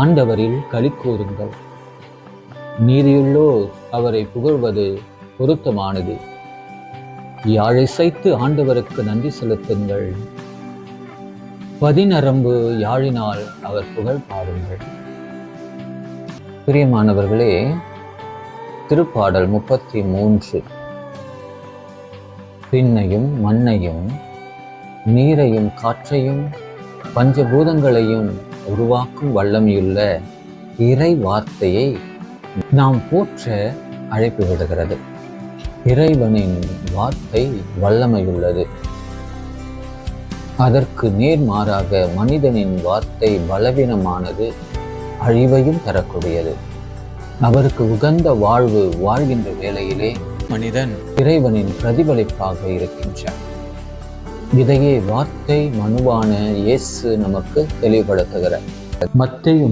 ஆண்டவரில் களி கூறுங்கள். நீதியுள்ளோர் அவரை புகழ்வது பொருத்தமானது. யாழிசைத்து ஆண்டவருக்கு நன்றி செலுத்துங்கள். பதிநரம்பு யாழினால் அவர் புகழ் பாடுங்கள். பிரியமானவர்களே, திருப்பாடல் 33. விண்ணையும் மண்ணையும் நீரையும் காற்றையும் பஞ்சபூதங்களையும் உருவாக்கும் வல்லமையுள்ள இறை வார்த்தையை நாம் போற்ற அழைப்பு விடுகிறது. இறைவனின் வார்த்தை வல்லமையுள்ளது. அதற்கு நேர்மாறாக மனிதனின் வார்த்தை பலவீனமானது, அழிவையும் தரக்கூடியது. அவருக்கு உகந்த வாழ்வு வாழ்கின்ற வேளையிலே மனிதன் இறைவனின் பிரதிபலிப்பாக இருக்கின்றான். இதையே வார்த்தை மனுவான இயேசு நமக்கு தெளிவுபடுத்துகிறார். மத்தேயு